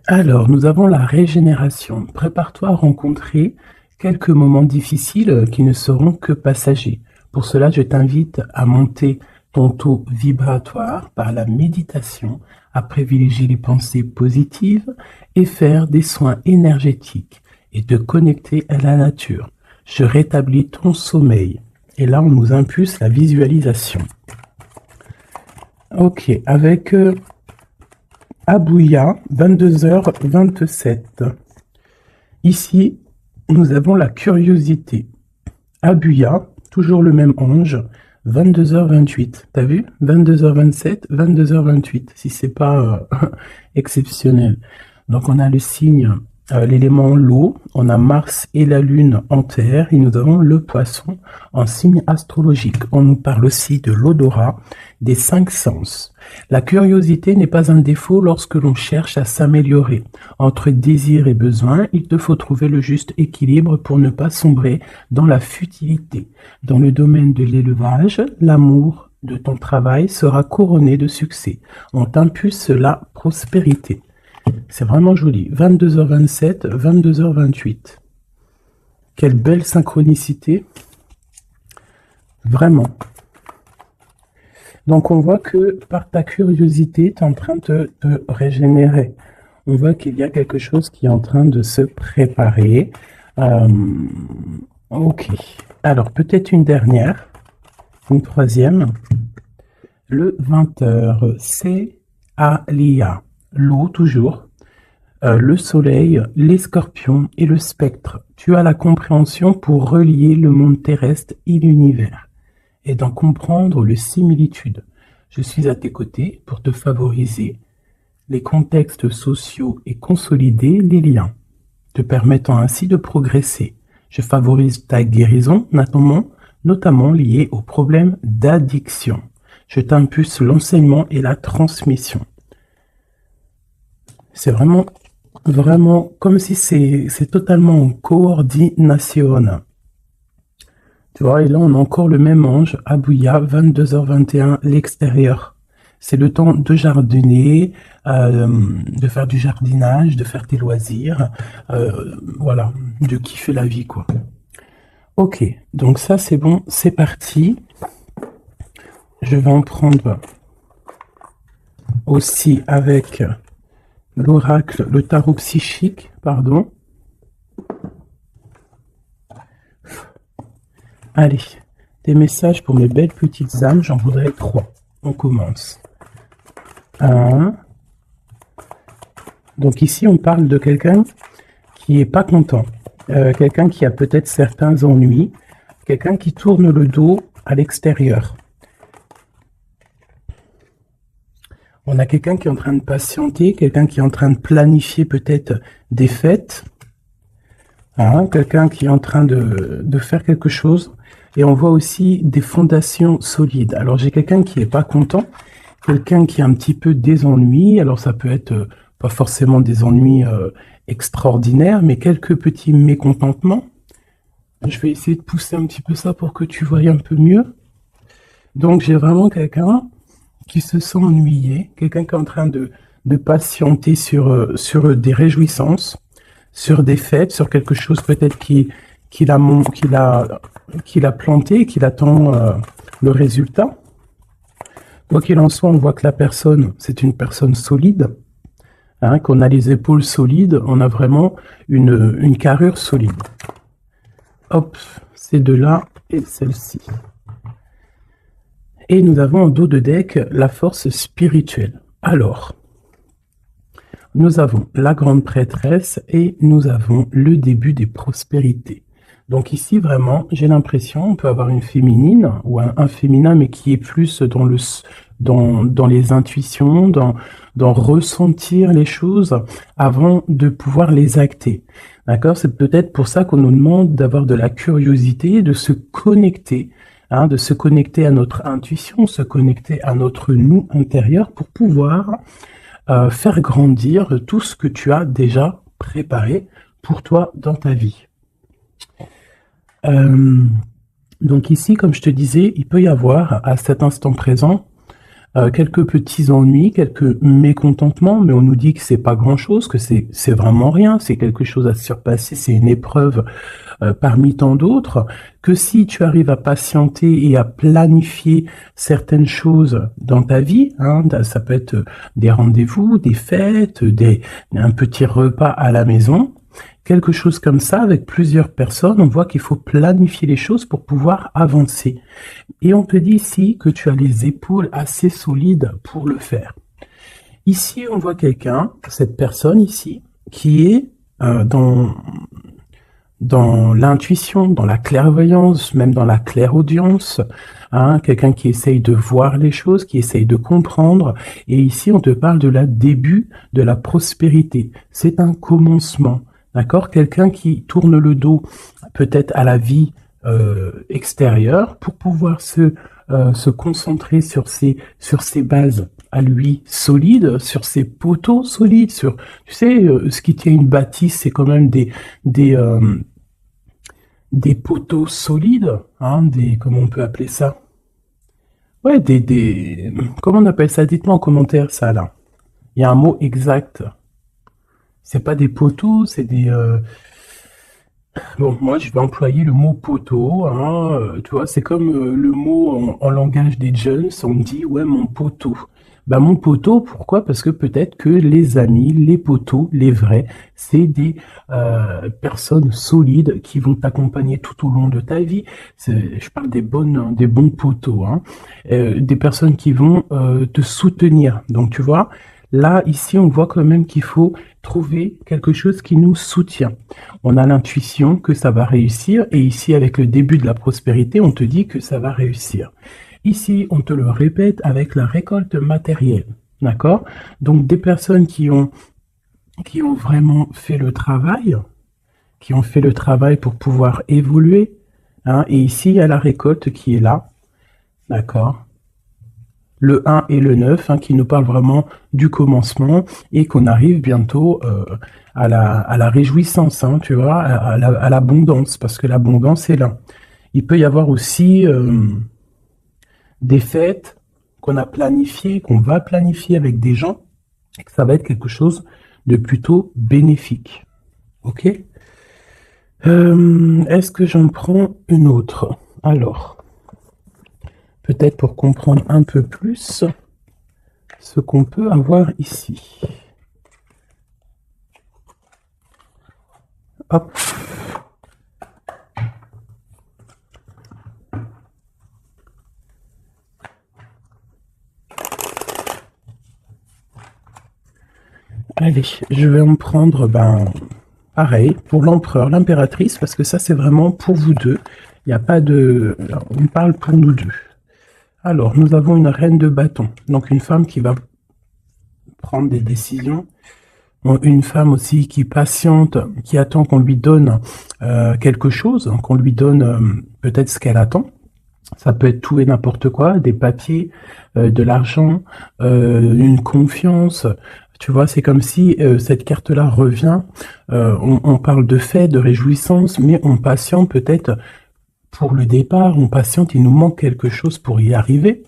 Alors, nous avons la régénération. Prépare-toi à rencontrer quelques moments difficiles qui ne seront que passagers. Pour cela, je t'invite à monter ton taux vibratoire par la méditation, à privilégier les pensées positives et faire des soins énergétiques et te connecter à la nature. Je rétablis ton sommeil. Et là, on nous impulse la visualisation. Ok, avec Abouya, 22h27. Ici, nous avons la curiosité. Abuya, toujours le même ange, 22h28. T'as vu? 22h27, 22h28, si c'est pas exceptionnel. Donc on a le signe, l'élément l'eau, on a Mars et la Lune en terre, et nous avons le poisson en signe astrologique. On nous parle aussi de l'odorat, des 5 sens. La curiosité n'est pas un défaut lorsque l'on cherche à s'améliorer. Entre désir et besoin, il te faut trouver le juste équilibre pour ne pas sombrer dans la futilité. Dans le domaine de l'élevage, l'amour de ton travail sera couronné de succès. On t'impulse la prospérité. C'est vraiment joli. 22h27, 22h28. Quelle belle synchronicité. Vraiment. Donc on voit que par ta curiosité, tu es en train de te régénérer. On voit qu'il y a quelque chose qui est en train de se préparer. Ok. Alors peut-être une dernière, une troisième. Le 20h, c'est Alia. L'eau toujours. Le soleil, les scorpions et le spectre. Tu as la compréhension pour relier le monde terrestre et l'univers et d'en comprendre les similitudes. Je suis à tes côtés pour te favoriser les contextes sociaux et consolider les liens, te permettant ainsi de progresser. Je favorise ta guérison, notamment liée aux problèmes d'addiction. Je t'impulse l'enseignement et la transmission. C'est vraiment comme si c'est totalement en coordination. Tu vois, et là, on a encore le même ange, Abouya, 22h21, l'extérieur. C'est le temps de jardiner, de faire du jardinage, de faire tes loisirs, voilà, de kiffer la vie, quoi. Ok, donc ça, c'est bon, c'est parti. Je vais en prendre aussi avec l'oracle, le tarot psychique, pardon. Allez, des messages pour mes belles petites âmes, j'en voudrais 3. On commence. 1. Donc ici, on parle de quelqu'un qui est pas content, quelqu'un qui a peut-être certains ennuis, quelqu'un qui tourne le dos à l'extérieur. On a quelqu'un qui est en train de patienter, quelqu'un qui est en train de planifier peut-être des fêtes, quelqu'un qui est en train de faire quelque chose. Et on voit aussi des fondations solides. Alors j'ai quelqu'un qui n'est pas content, quelqu'un qui a un petit peu des ennuis. Alors ça peut être pas forcément des ennuis extraordinaires, mais quelques petits mécontentements. Je vais essayer de pousser un petit peu ça pour que tu voies un peu mieux. Donc j'ai vraiment quelqu'un qui se sent ennuyé, quelqu'un qui est en train de patienter sur des réjouissances, sur des fêtes, sur quelque chose peut-être qu'il a planté, qu'il attend le résultat. Quoi qu'il en soit, on voit que la personne, c'est une personne solide, qu'on a les épaules solides, on a vraiment une carrure solide. Hop, ces deux-là et celle-ci. Et nous avons en dos de deck la force spirituelle. Alors, nous avons la grande prêtresse et nous avons le début des prospérités. Donc ici, vraiment, j'ai l'impression, on peut avoir une féminine ou un féminin, mais qui est plus dans les intuitions, dans ressentir les choses avant de pouvoir les acter. D'accord? C'est peut-être pour ça qu'on nous demande d'avoir de la curiosité, de se connecter, de se connecter à notre intuition, se connecter à notre nous intérieur pour pouvoir faire grandir tout ce que tu as déjà préparé pour toi dans ta vie. Donc ici, comme je te disais, il peut y avoir à cet instant présent quelques petits ennuis, quelques mécontentements, mais on nous dit que c'est pas grand-chose, que c'est vraiment rien, c'est quelque chose à surpasser, c'est une épreuve parmi tant d'autres, que si tu arrives à patienter et à planifier certaines choses dans ta vie, hein, ça peut être des rendez-vous, des fêtes, un petit repas à la maison, quelque chose comme ça avec plusieurs personnes, on voit qu'il faut planifier les choses pour pouvoir avancer. Et on te dit ici que tu as les épaules assez solides pour le faire. Ici, on voit quelqu'un, cette personne ici, qui est dans l'intuition, dans la clairvoyance, même dans la clairaudience, hein, quelqu'un qui essaye de voir les choses, qui essaye de comprendre. Et ici, on te parle de la début de la prospérité. C'est un commencement, d'accord? Quelqu'un qui tourne le dos peut-être à la vie extérieure pour pouvoir se concentrer sur ses bases à lui solides, sur ses poteaux solides, sur, tu sais, ce qui tient une bâtisse, c'est quand même des poteaux solides, hein, comment on peut appeler ça? Ouais, comment on appelle ça? Dites-moi en commentaire ça, là. Il y a un mot exact. C'est pas des poteaux, c'est des... Bon, moi, je vais employer le mot poteau, hein, tu vois, c'est comme le mot en langage des jeunes, on me dit, ouais, mon poteau. Ben, mon poteau, pourquoi? Parce que peut-être que les amis, les poteaux, les vrais, c'est des personnes solides qui vont t'accompagner tout au long de ta vie. Je parle des bons poteaux, hein, des personnes qui vont te soutenir. Donc, tu vois, là, ici, on voit quand même qu'il faut trouver quelque chose qui nous soutient. On a l'intuition que ça va réussir, et ici, avec le début de la prospérité, on te dit que ça va réussir. Ici, on te le répète avec la récolte matérielle, d'accord? Donc, des personnes qui ont vraiment fait le travail, pour pouvoir évoluer, hein, et ici, il y a la récolte qui est là, d'accord? Le 1 et le 9, hein, qui nous parlent vraiment du commencement et qu'on arrive bientôt à la réjouissance, hein, tu vois, à l'abondance, parce que l'abondance est là. Il peut y avoir aussi des fêtes qu'on a planifiées, qu'on va planifier avec des gens, et que ça va être quelque chose de plutôt bénéfique. Ok? Est-ce que j'en prends une autre? Alors, peut-être pour comprendre un peu plus ce qu'on peut avoir ici. Hop. Allez, je vais en prendre, pareil, pour l'empereur, l'impératrice, parce que ça, c'est vraiment pour vous deux. Il n'y a pas de... On parle pour nous deux. Alors, nous avons une reine de bâton, donc une femme qui va prendre des décisions. Une femme aussi qui patiente, qui attend qu'on lui donne quelque chose, qu'on lui donne peut-être ce qu'elle attend. Ça peut être tout et n'importe quoi, des papiers, de l'argent, une confiance. Tu vois, c'est comme si cette carte-là revient. On parle de fête, de réjouissance, mais on patiente peut-être pour le départ, on patiente, il nous manque quelque chose pour y arriver.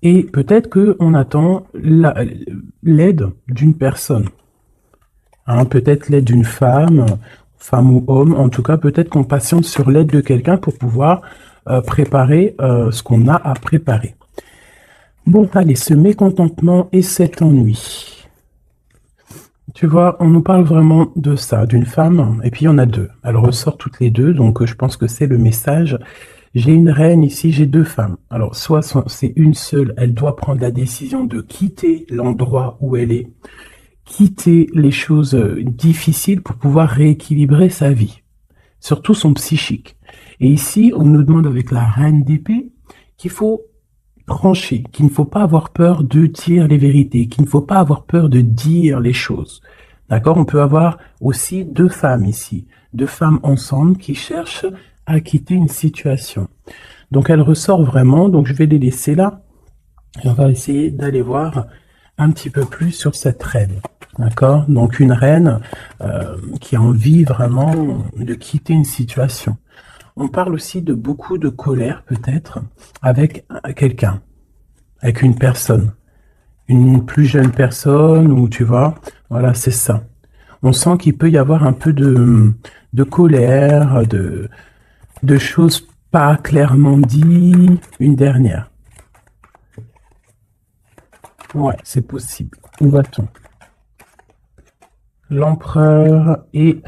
Et peut-être qu'on attend l'aide d'une personne. Hein, peut-être l'aide d'une femme ou homme. En tout cas, peut-être qu'on patiente sur l'aide de quelqu'un pour pouvoir préparer ce qu'on a à préparer. Bon, allez, ce mécontentement et cet ennui. Tu vois, on nous parle vraiment de ça, d'une femme, et puis il y en a deux. Elle ressort toutes les deux, donc je pense que c'est le message. J'ai une reine ici, j'ai deux femmes. Alors, soit c'est une seule, elle doit prendre la décision de quitter l'endroit où elle est, quitter les choses difficiles pour pouvoir rééquilibrer sa vie, surtout son psychique. Et ici, on nous demande avec la reine d'épée qu'il faut trancher, qu'il ne faut pas avoir peur de dire les vérités, qu'il ne faut pas avoir peur de dire les choses. D'accord? On peut avoir aussi deux femmes ici, deux femmes ensemble qui cherchent à quitter une situation. Donc elle ressort vraiment, donc je vais les laisser là, et on va essayer d'aller voir un petit peu plus sur cette reine. D'accord? Donc une reine qui a envie vraiment de quitter une situation. On parle aussi de beaucoup de colère, peut-être, avec quelqu'un. avec une personne, une plus jeune personne, ou tu vois, voilà, c'est ça. On sent qu'il peut y avoir un peu de colère, de choses pas clairement dites. Une dernière. Ouais, c'est possible. Où va-t-on? L'empereur et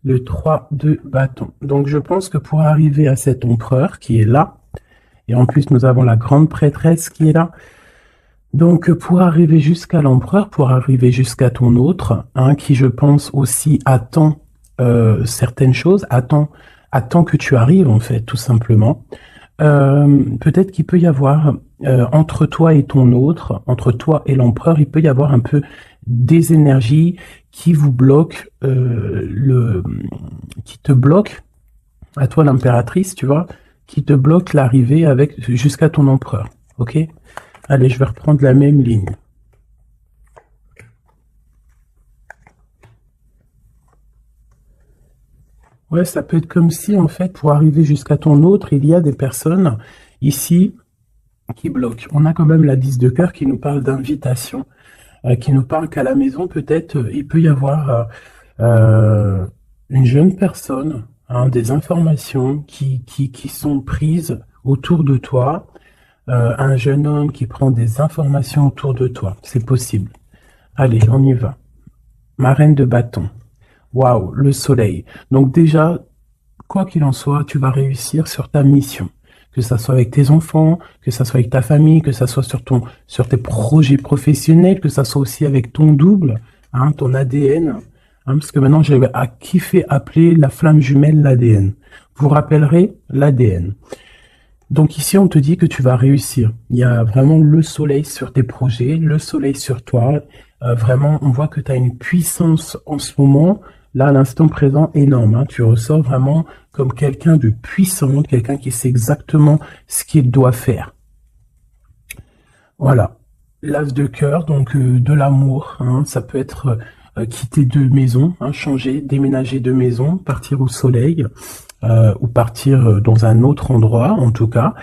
le 3 de bâton. Donc je pense que pour arriver à cet empereur qui est là, et en plus nous avons la grande prêtresse qui est là, donc pour arriver jusqu'à l'empereur, pour arriver jusqu'à ton autre, hein, qui je pense aussi attend certaines choses, attend que tu arrives en fait, tout simplement. Peut-être qu'il peut y avoir entre toi et ton autre, entre toi et l'empereur, il peut y avoir un peu des énergies qui vous bloquent, qui te bloquent, à toi l'impératrice, tu vois, qui te bloquent l'arrivée avec jusqu'à ton empereur. Ok? Allez, je vais reprendre la même ligne. Ouais, ça peut être comme si, en fait, pour arriver jusqu'à ton autre, il y a des personnes ici qui bloquent. On a quand même la 10 de cœur qui nous parle d'invitation, qui nous parle qu'à la maison, peut-être, il peut y avoir une jeune personne, hein, des informations qui sont prises autour de toi, un jeune homme qui prend des informations autour de toi. C'est possible. Allez, on y va. Ma reine de bâton. Waouh, le soleil. Donc déjà, quoi qu'il en soit, tu vas réussir sur ta mission. Que ça soit avec tes enfants, que ça soit avec ta famille, que ça soit sur tes projets professionnels, que ça soit aussi avec ton double, hein, ton ADN. Hein, parce que maintenant, j'ai kiffé appeler la flamme jumelle l'ADN. Vous rappellerez l'ADN. Donc ici, on te dit que tu vas réussir. Il y a vraiment le soleil sur tes projets, le soleil sur toi. Vraiment, on voit que tu as une puissance en ce moment, là, à l'instant présent, énorme. Hein. Tu ressors vraiment comme quelqu'un de puissant, quelqu'un qui sait exactement ce qu'il doit faire. Voilà. L'as de cœur, donc de l'amour. Hein. Ça peut être quitter de maison, hein, changer, déménager de maison, partir au soleil. Ou partir dans un autre endroit, en tout cas.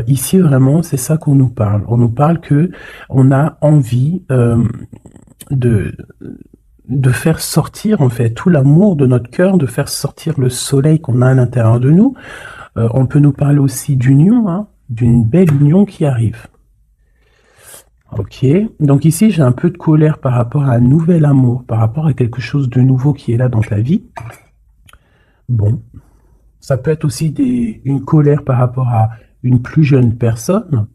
Ici, vraiment, c'est ça qu'on nous parle. On nous parle que on a envie de faire sortir, en fait, tout l'amour de notre cœur, de faire sortir le soleil qu'on a à l'intérieur de nous. On peut nous parler aussi d'union, hein, d'une belle union qui arrive. Ok, donc ici, j'ai un peu de colère par rapport à un nouvel amour, par rapport à quelque chose de nouveau qui est là dans ta vie. Bon, ça peut être aussi une colère par rapport à une plus jeune personne,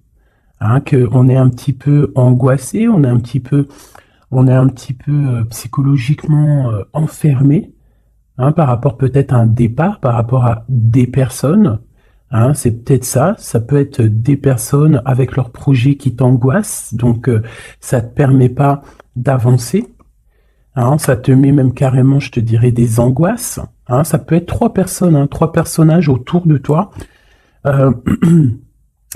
hein, qu'on est un petit peu angoissé, on est un petit peu psychologiquement enfermé, hein, par rapport peut-être à un départ, par rapport à des personnes. Hein, c'est peut-être ça. Ça peut être des personnes avec leurs projets qui t'angoissent, donc ça te permet pas d'avancer. Hein, ça te met même carrément, je te dirais, des angoisses. Hein, ça peut être 3 personnes, hein, 3 personnages autour de toi.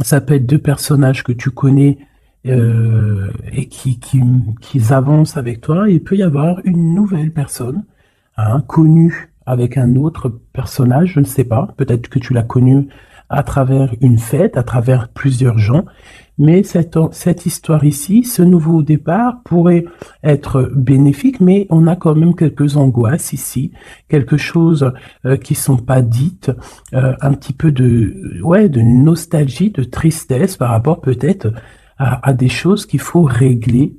Ça peut être 2 personnages que tu connais et qui avancent avec toi. Il peut y avoir une nouvelle personne, hein, connue avec un autre personnage, je ne sais pas. Peut-être que tu l'as connue à travers une fête, à travers plusieurs gens. Mais cette histoire ici, ce nouveau départ pourrait être bénéfique, mais on a quand même quelques angoisses ici, quelque chose qui sont pas dites, un petit peu de nostalgie, de tristesse par rapport peut-être à des choses qu'il faut régler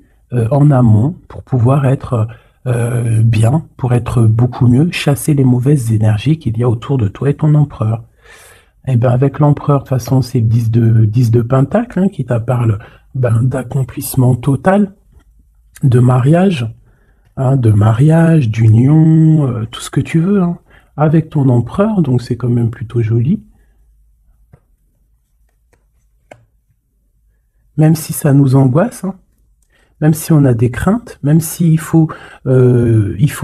en amont pour pouvoir être bien, pour être beaucoup mieux, chasser les mauvaises énergies qu'il y a autour de toi et ton empereur. Eh ben avec l'empereur, de toute façon, c'est 10 de pentacle, hein, qui parle d'accomplissement total, de mariage, hein, d'union, tout ce que tu veux, hein, avec ton empereur, donc c'est quand même plutôt joli. Même si ça nous angoisse, hein, même si on a des craintes, même s'il faut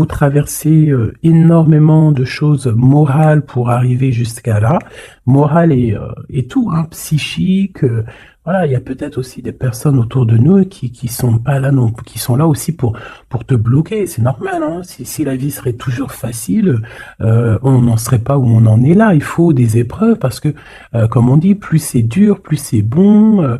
traverser énormément de choses morales pour arriver jusqu'à là, morale et tout, hein, psychique, Voilà, il y a peut-être aussi des personnes autour de nous qui sont pas là non, qui sont là aussi pour te bloquer. C'est normal, hein. Si la vie serait toujours facile, on n'en serait pas où on en est là. Il faut des épreuves parce que, comme on dit, plus c'est dur, plus c'est bon,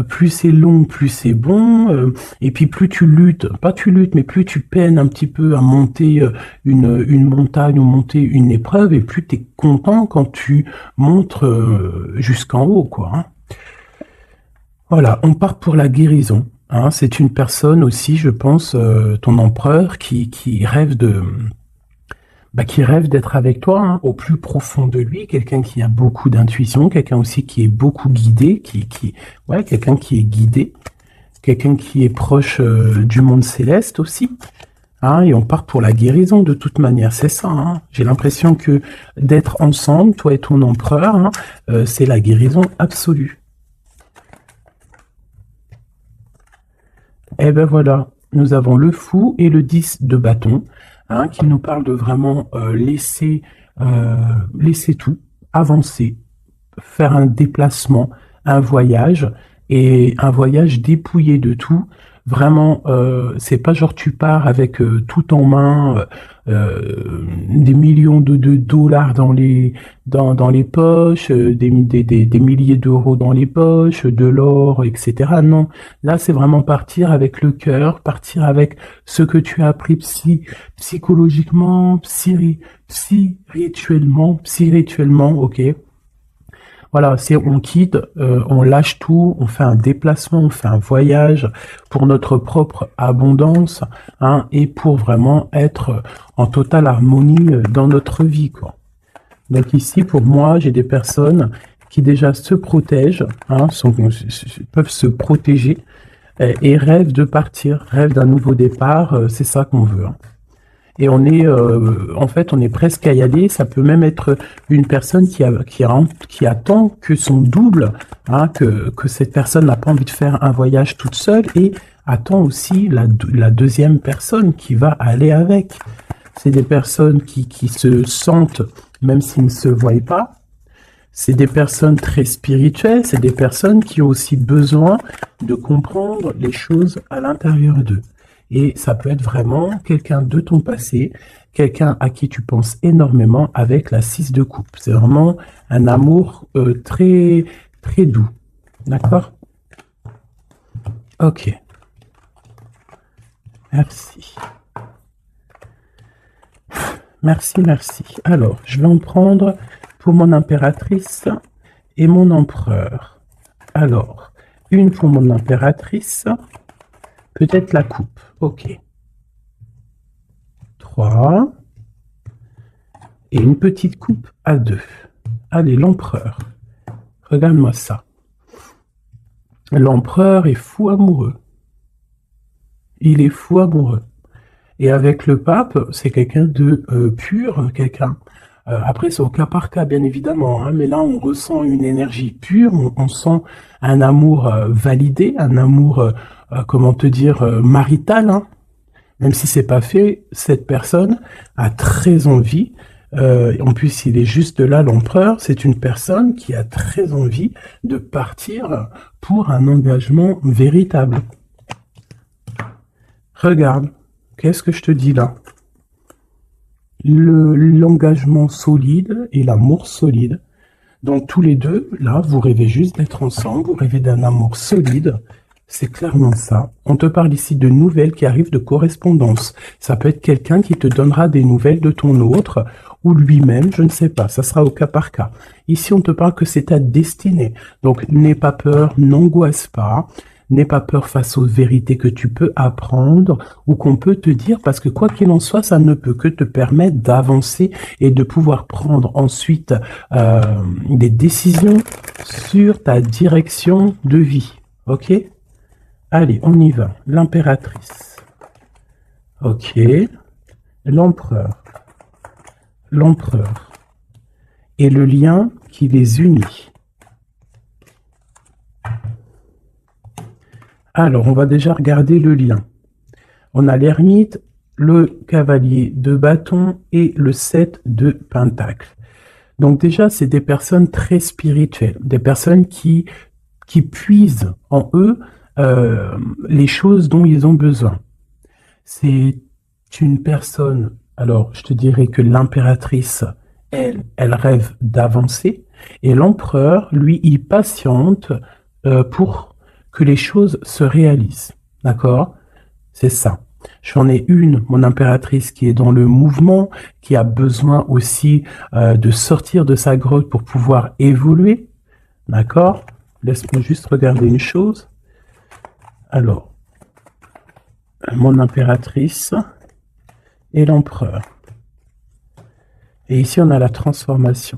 plus c'est long, plus c'est bon. Et puis plus tu luttes, pas tu luttes, mais plus tu peines un petit peu à monter une montagne ou monter une épreuve, et plus tu es content quand tu montes jusqu'en haut, quoi, hein. Voilà, on part pour la guérison, hein. C'est une personne aussi, je pense, ton empereur, qui rêve qui rêve d'être avec toi, hein, au plus profond de lui, quelqu'un qui a beaucoup d'intuition, quelqu'un aussi qui est beaucoup guidé, ouais, quelqu'un qui est guidé, quelqu'un qui est proche du monde céleste aussi, hein, et on part pour la guérison de toute manière, c'est ça, hein. J'ai l'impression que d'être ensemble, toi et ton empereur, hein, c'est la guérison absolue. Et ben voilà, nous avons le fou et le 10 de bâton, hein, qui nous parlent de vraiment laisser tout, avancer, faire un déplacement, un voyage, et un voyage dépouillé de tout. Vraiment, c'est pas genre tu pars avec tout en main, des millions de dollars dans les poches, des milliers d'euros dans les poches, de l'or, etc. Non, là c'est vraiment partir avec le cœur, partir avec ce que tu as appris psychologiquement, spirituellement, ok. Voilà, c'est on quitte, on lâche tout, on fait un déplacement, on fait un voyage pour notre propre abondance, hein, et pour vraiment être en totale harmonie dans notre vie, quoi. Donc ici, pour moi, j'ai des personnes qui déjà se protègent, hein, peuvent se protéger et rêvent de partir, rêvent d'un nouveau départ. C'est ça qu'on veut, hein. Et on est, en fait, on est presque à y aller. Ça peut même être une personne qui attend que son double, hein, que cette personne n'a pas envie de faire un voyage toute seule, et attend aussi la deuxième personne qui va aller avec. C'est des personnes qui se sentent, même s'ils ne se voient pas. C'est des personnes très spirituelles. C'est des personnes qui ont aussi besoin de comprendre les choses à l'intérieur d'eux. Et ça peut être vraiment quelqu'un de ton passé, quelqu'un à qui tu penses énormément avec la 6 de coupe. C'est vraiment un amour très, très doux. D'accord? Ok. Merci. Merci, merci. Alors, je vais en prendre pour mon impératrice et mon empereur. Alors, une pour mon impératrice, peut-être la coupe. Ok. 3. Et une petite coupe à 2. Allez, l'empereur. Regarde-moi ça. L'empereur est fou amoureux. Il est fou amoureux. Et avec le pape, c'est quelqu'un de pur, quelqu'un. Après, c'est au cas par cas, bien évidemment, hein, mais là, on ressent une énergie pure, on sent un amour validé, un amour, comment te dire, marital, hein. Même si c'est pas fait, cette personne a très envie. En plus, il est juste là, l'empereur. C'est une personne qui a très envie de partir pour un engagement véritable. Regarde, qu'est-ce que je te dis là? L'engagement solide et l'amour solide. Donc tous les deux, là, vous rêvez juste d'être ensemble, vous rêvez d'un amour solide. C'est clairement ça. On te parle ici de nouvelles qui arrivent de correspondance. Ça peut être quelqu'un qui te donnera des nouvelles de ton autre, ou lui-même, je ne sais pas. Ça sera au cas par cas. Ici, on te parle que c'est ta destinée. Donc, n'aie pas peur, n'angoisse pas. N'aie pas peur face aux vérités que tu peux apprendre ou qu'on peut te dire, parce que quoi qu'il en soit, ça ne peut que te permettre d'avancer et de pouvoir prendre ensuite des décisions sur ta direction de vie. Ok ? Allez, on y va. L'impératrice. Ok. L'empereur. L'empereur. Et le lien qui les unit. Alors, on va déjà regarder le lien. On a l'ermite, le cavalier de bâton et le 7 de pentacle. Donc déjà, c'est des personnes très spirituelles, des personnes qui qui puisent en eux les choses dont ils ont besoin. C'est une personne, alors je te dirais que l'impératrice, elle rêve d'avancer, et l'empereur, lui, il patiente pour que les choses se réalisent. D'accord? C'est ça. J'en ai une, mon impératrice, qui est dans le mouvement, qui a besoin aussi de sortir de sa grotte pour pouvoir évoluer. D'accord? Laisse-moi juste regarder une chose. Alors, mon impératrice et l'empereur. Et ici, on a la transformation.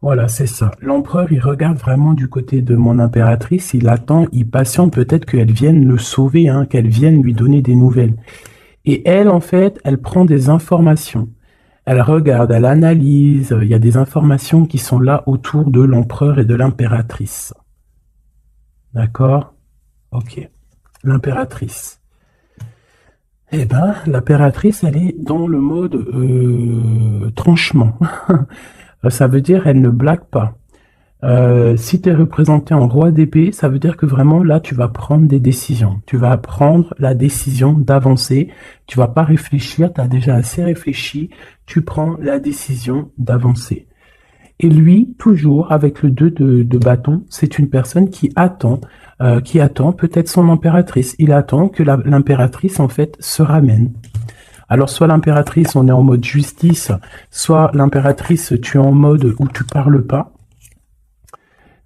Voilà, c'est ça. L'empereur, il regarde vraiment du côté de mon impératrice, il attend, il patiente peut-être qu'elle vienne le sauver, hein, qu'elle vienne lui donner des nouvelles. Et elle, en fait, elle prend des informations. Elle regarde, elle analyse, il y a des informations qui sont là autour de l'empereur et de l'impératrice. D'accord? Ok. L'impératrice. Eh ben, l'impératrice, elle est dans le mode tranchement. Ça veut dire elle ne blague pas. Si tu es représenté en roi d'épée, ça veut dire que vraiment là, tu vas prendre des décisions. Tu vas prendre la décision d'avancer. Tu vas pas réfléchir, tu as déjà assez réfléchi. Tu prends la décision d'avancer. Et lui, toujours avec le 2 de bâton, c'est une personne qui attend peut-être son impératrice. Il attend que l'impératrice, en fait, se ramène. Alors, soit l'impératrice, on est en mode justice, soit l'impératrice, tu es en mode où tu parles pas,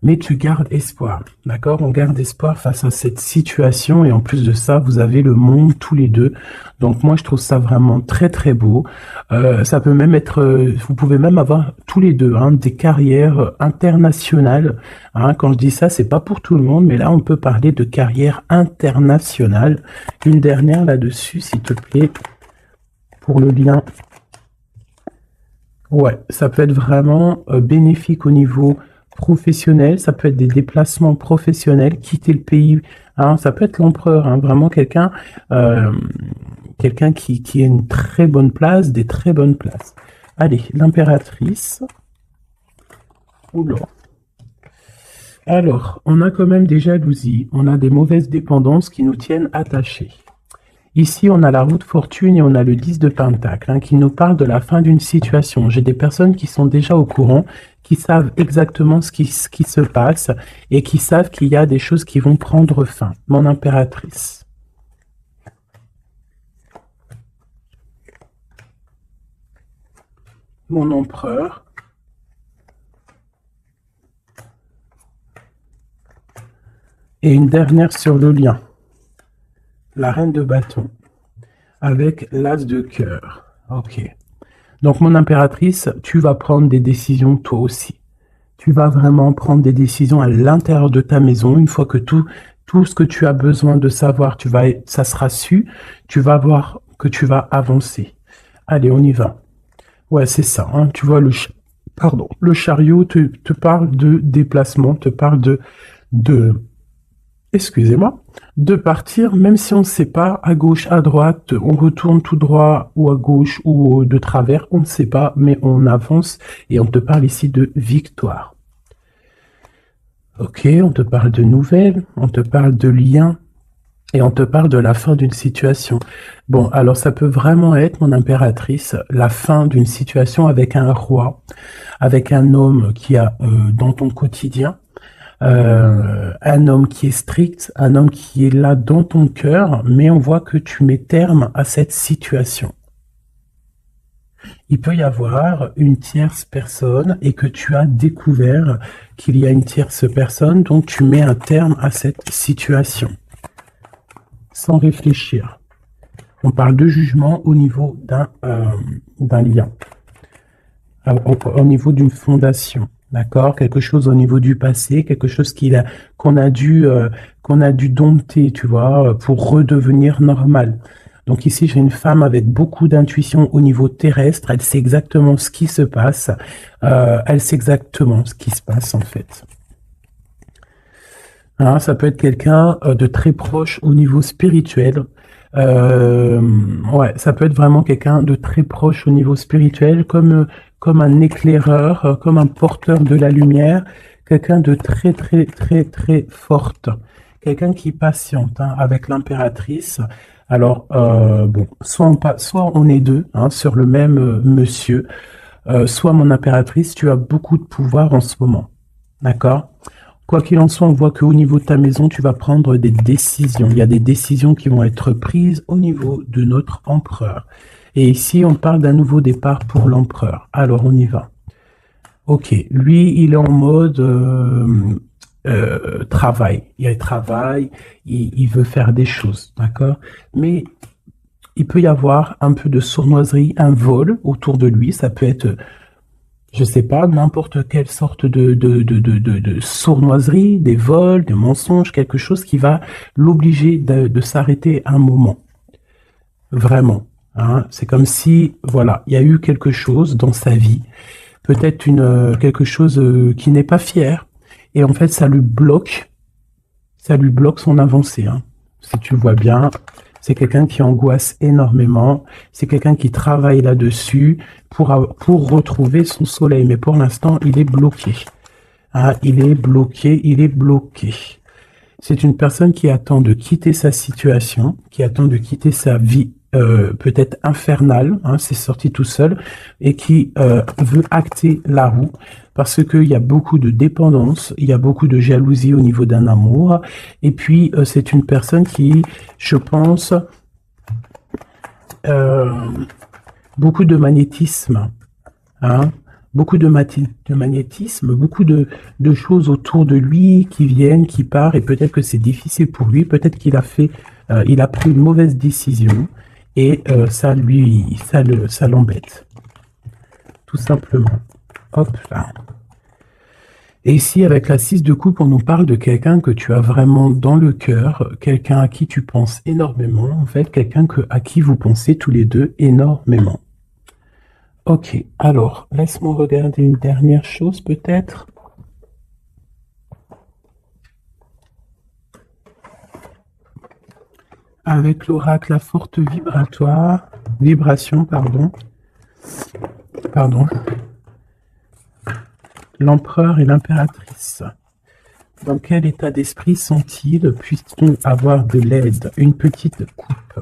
mais tu gardes espoir, d'accord? On garde espoir face à cette situation, et en plus de ça, vous avez le monde tous les deux. Donc moi, je trouve ça vraiment très très beau. Ça peut même être, vous pouvez même avoir tous les deux hein, des carrières internationales. Hein. Quand je dis ça, c'est pas pour tout le monde, mais là, on peut parler de carrière internationale. Une dernière là-dessus, s'il te plaît. Pour le lien, ouais, ça peut être vraiment bénéfique au niveau professionnel, ça peut être des déplacements professionnels, quitter le pays, hein, ça peut être l'empereur, hein, vraiment quelqu'un qui a une très bonne place, des très bonnes places. Allez, l'impératrice. Oula. Alors, on a quand même des jalousies, on a des mauvaises dépendances qui nous tiennent attachés. Ici, on a la roue de fortune et on a le 10 de pentacle hein, qui nous parle de la fin d'une situation. J'ai des personnes qui sont déjà au courant, qui savent exactement ce qui se passe et qui savent qu'il y a des choses qui vont prendre fin. Mon impératrice. Mon empereur. Et une dernière sur le lien. La reine de bâton, avec l'as de cœur. Ok. Donc, mon impératrice, tu vas prendre des décisions toi aussi. Tu vas vraiment prendre des décisions à l'intérieur de ta maison. Une fois que tout ce que tu as besoin de savoir, ça sera su. Tu vas voir que tu vas avancer. Allez, on y va. Ouais, c'est ça. Hein. Tu vois, le chariot te parle de déplacement, te parle excusez-moi, de partir, même si on ne sait pas, à gauche, à droite, on retourne tout droit, ou à gauche, ou de travers, on ne sait pas, mais on avance, et on te parle ici de victoire. Ok, on te parle de nouvelles, on te parle de liens, et on te parle de la fin d'une situation. Bon, alors ça peut vraiment être, mon impératrice, la fin d'une situation avec un roi, avec un homme qui a dans ton quotidien, un homme qui est strict, un homme qui est là dans ton cœur, mais on voit que tu mets terme à cette situation. Il peut y avoir une tierce personne et que tu as découvert qu'il y a une tierce personne, donc tu mets un terme à cette situation. Sans réfléchir. On parle de jugement au niveau d'un lien, au niveau d'une fondation. D'accord, quelque chose au niveau du passé, quelque chose qu'on a dû dompter, tu vois, pour redevenir normal. Donc ici, j'ai une femme avec beaucoup d'intuition au niveau terrestre. Elle sait exactement ce qui se passe. Elle sait exactement ce qui se passe en fait. Hein, ça peut être quelqu'un de très proche au niveau spirituel. Ouais, ça peut être vraiment quelqu'un de très proche au niveau spirituel, comme un éclaireur, comme un porteur de la lumière, quelqu'un de très, très, très, très forte, quelqu'un qui patiente hein, avec l'impératrice. Alors, bon, soit on est deux hein, sur le même monsieur, soit mon impératrice, tu as beaucoup de pouvoir en ce moment. D'accord? Quoi qu'il en soit, on voit qu'au niveau de ta maison, tu vas prendre des décisions. Il y a des décisions qui vont être prises au niveau de notre empereur. Et ici, on parle d'un nouveau départ pour l'empereur. Alors, on y va. Ok, lui, il est en mode travail. Il travaille, il veut faire des choses, d'accord? Mais il peut y avoir un peu de sournoiserie, un vol autour de lui. Ça peut être je sais pas, n'importe quelle sorte de sournoiserie, des vols, des mensonges, quelque chose qui va l'obliger de s'arrêter un moment. Vraiment. Hein. C'est comme si, voilà, il y a eu quelque chose dans sa vie, peut-être quelque chose qui n'est pas fier, et en fait, ça lui bloque son avancée. Hein. Si tu vois bien, c'est quelqu'un qui angoisse énormément. C'est quelqu'un qui travaille là-dessus pour retrouver son soleil. Mais pour l'instant, il est bloqué. Ah, il est bloqué. C'est une personne qui attend de quitter sa situation, qui attend de quitter sa vie peut-être infernale, hein, c'est sorti tout seul, et qui veut acter la roue parce qu'il y a beaucoup de dépendance, il y a beaucoup de jalousie au niveau d'un amour, et puis c'est une personne qui, je pense, beaucoup de magnétisme, hein, beaucoup de magnétisme, beaucoup de choses autour de lui qui viennent, qui partent, et peut-être que c'est difficile pour lui, peut-être qu'il a pris une mauvaise décision, et ça l'embête, tout simplement. Hop là. Et ici, avec la 6 de coupe, on nous parle de quelqu'un que tu as vraiment dans le cœur, quelqu'un à qui tu penses énormément, en fait, quelqu'un à qui vous pensez tous les deux énormément. Ok, alors, laisse-moi regarder une dernière chose, peut-être. Avec l'oracle, la forte vibration, pardon. L'empereur et l'impératrice. Dans quel état d'esprit sont-ils? Puisse-t-on avoir de l'aide? Une petite coupe.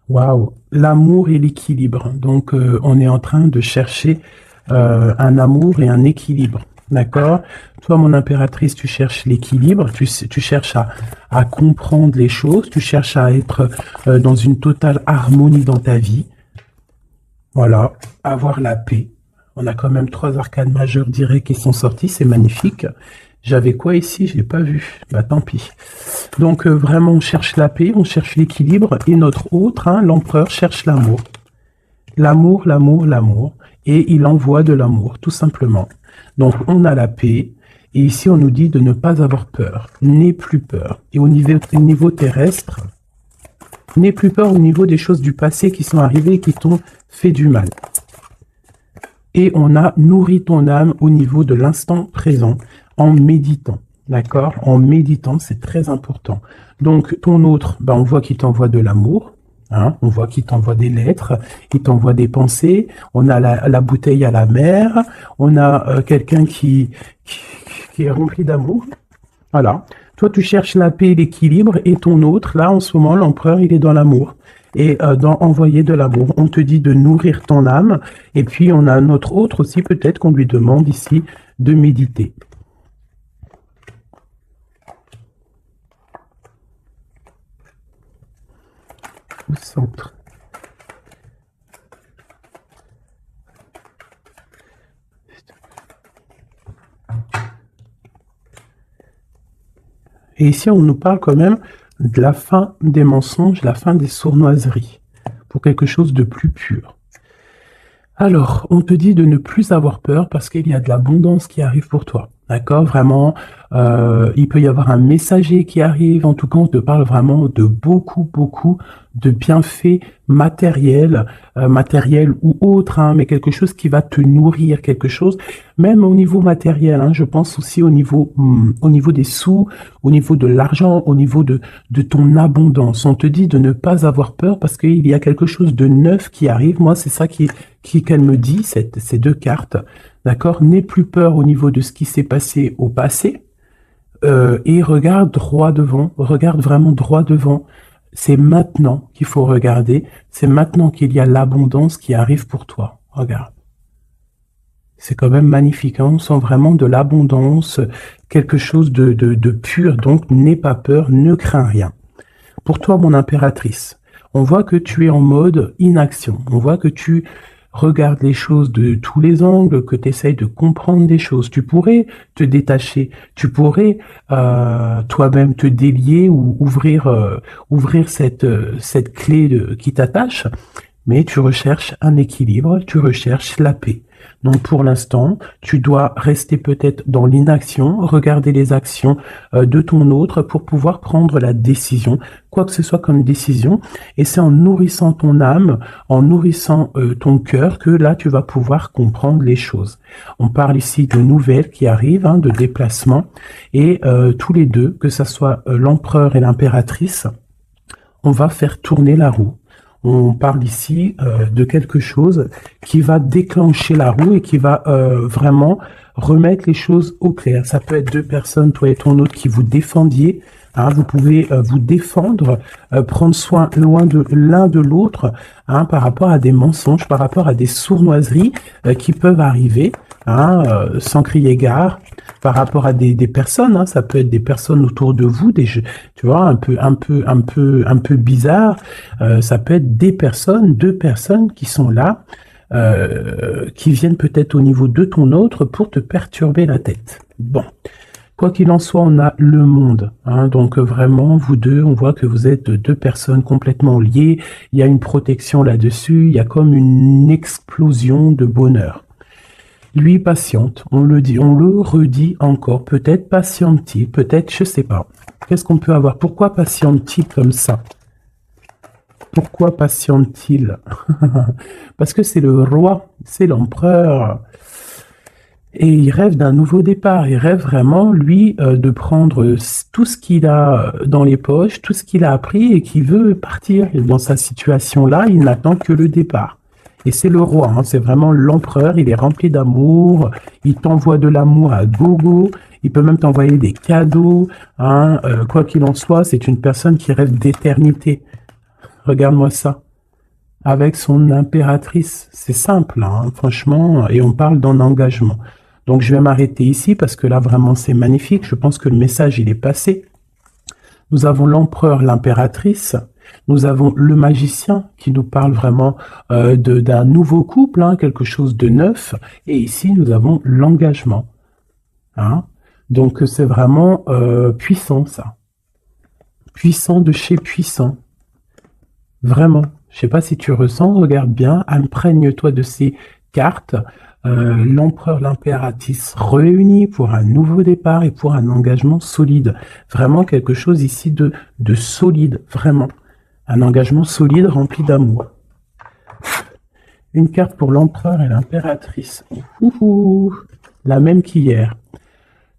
Waouh! L'amour et l'équilibre. Donc, on est en train de chercher un amour et un équilibre. D'accord? Toi, mon impératrice, tu cherches l'équilibre, tu cherches à comprendre les choses, tu cherches à être dans une totale harmonie dans ta vie. Voilà, avoir la paix. On a quand même 3 arcanes majeures directs qui sont sortis, c'est magnifique. J'avais quoi ici? Je n'ai pas vu. Bah tant pis. Donc vraiment, on cherche la paix, on cherche l'équilibre, et notre autre, hein, l'empereur, cherche l'amour. L'amour, l'amour, l'amour. Et il envoie de l'amour, tout simplement. Donc on a la paix, et ici on nous dit de ne pas avoir peur. N'aie plus peur. Et au niveau terrestre, n'aie plus peur au niveau des choses du passé qui sont arrivées et qui t'ont fait du mal. Et on a nourri ton âme au niveau de l'instant présent en méditant. D'accord? En méditant, c'est très important. Donc, ton autre, ben, on voit qu'il t'envoie de l'amour. Hein, on voit qu'il t'envoie des lettres, il t'envoie des pensées. On a la bouteille à la mer. On a quelqu'un qui est rempli d'amour. Voilà. Toi, tu cherches la paix et l'équilibre. Et ton autre, là, en ce moment, l'empereur, il est dans l'amour. Et dans envoyer de l'amour, on te dit de nourrir ton âme. Et puis, on a notre autre aussi, peut-être qu'on lui demande ici de méditer. Au centre. Et ici, on nous parle quand même de la fin des mensonges, la fin des sournoiseries, pour quelque chose de plus pur. Alors, on te dit de ne plus avoir peur parce qu'il y a de l'abondance qui arrive pour toi. D'accord? Vraiment, il peut y avoir un messager qui arrive. En tout cas, on te parle vraiment de beaucoup, beaucoup de bienfaits matériels ou autres, hein, mais quelque chose qui va te nourrir, quelque chose, même au niveau matériel, hein, je pense aussi au niveau des sous, au niveau de l'argent, au niveau de ton abondance. On te dit de ne pas avoir peur parce qu'il y a quelque chose de neuf qui arrive. Moi, c'est ça qu'elle me dit, ces deux cartes. D'accord? N'aie plus peur au niveau de ce qui s'est passé au passé. Et regarde droit devant, regarde vraiment droit devant. C'est maintenant qu'il faut regarder, c'est maintenant qu'il y a l'abondance qui arrive pour toi. Regarde. C'est quand même magnifique, hein. On sent vraiment de l'abondance, quelque chose de pur, donc n'aie pas peur, ne crains rien. Pour toi, mon impératrice, on voit que tu es en mode inaction, on voit que tu regarde les choses de tous les angles, que tu essayes de comprendre des choses. Tu pourrais te détacher, tu pourrais toi-même te délier ou ouvrir cette clé qui t'attache, mais tu recherches un équilibre, tu recherches la paix. Donc pour l'instant, tu dois rester peut-être dans l'inaction, regarder les actions de ton autre pour pouvoir prendre la décision, quoi que ce soit comme décision. Et c'est en nourrissant ton âme, en nourrissant ton cœur que là, tu vas pouvoir comprendre les choses. On parle ici de nouvelles qui arrivent, hein, de déplacements. Et tous les deux, que ce soit l'empereur et l'impératrice, on va faire tourner la roue. On parle ici de quelque chose qui va déclencher la roue et qui va vraiment remettre les choses au clair. Ça peut être deux personnes, toi et ton autre, qui vous défendiez. Hein, vous pouvez vous défendre, prendre soin l'un de l'autre, hein, par rapport à des mensonges, par rapport à des sournoiseries qui peuvent arriver, hein, sans crier gare, par rapport à des personnes, hein, ça peut être des personnes autour de vous, tu vois, un peu bizarre. Ça peut être deux personnes qui sont là, qui viennent peut-être au niveau de ton autre pour te perturber la tête. Bon. Quoi qu'il en soit, on a le monde. Hein, donc vraiment, vous deux, on voit que vous êtes deux personnes complètement liées. Il y a une protection là-dessus. Il y a comme une explosion de bonheur. Lui patiente, on le dit, on le redit encore. Peut-être patiente-t-il, peut-être, je sais pas. Qu'est-ce qu'on peut avoir? Pourquoi patiente-t-il comme ça? Pourquoi patiente-t-il? Parce que c'est le roi, c'est l'empereur. Et il rêve d'un nouveau départ. Il rêve vraiment, lui, de prendre tout ce qu'il a dans les poches, tout ce qu'il a appris et qui veut partir. Et dans sa situation-là, il n'attend que le départ. Et c'est le roi, hein, c'est vraiment l'empereur. Il est rempli d'amour. Il t'envoie de l'amour à gogo. Il peut même t'envoyer des cadeaux. Hein, quoi qu'il en soit, c'est une personne qui rêve d'éternité. Regarde-moi ça. Avec son impératrice. C'est simple, hein, franchement. Et on parle d'un engagement. Donc, je vais m'arrêter ici parce que là, vraiment, c'est magnifique. Je pense que le message, il est passé. Nous avons l'empereur, l'impératrice. Nous avons le magicien qui nous parle vraiment d'un nouveau couple, hein, quelque chose de neuf. Et ici, nous avons l'engagement. Hein. Donc, c'est vraiment puissant, ça. Puissant de chez puissant. Vraiment. Je ne sais pas si tu ressens, regarde bien, imprègne-toi de ces cartes. L'empereur, l'impératrice réunis pour un nouveau départ et pour un engagement solide. Vraiment quelque chose ici de solide, vraiment. Un engagement solide rempli d'amour. Une carte pour l'empereur et l'impératrice. La même qu'hier.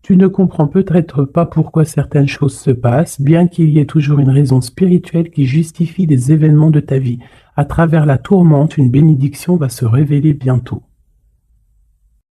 Tu ne comprends peut-être pas pourquoi certaines choses se passent, bien qu'il y ait toujours une raison spirituelle qui justifie les événements de ta vie. À travers la tourmente, une bénédiction va se révéler bientôt.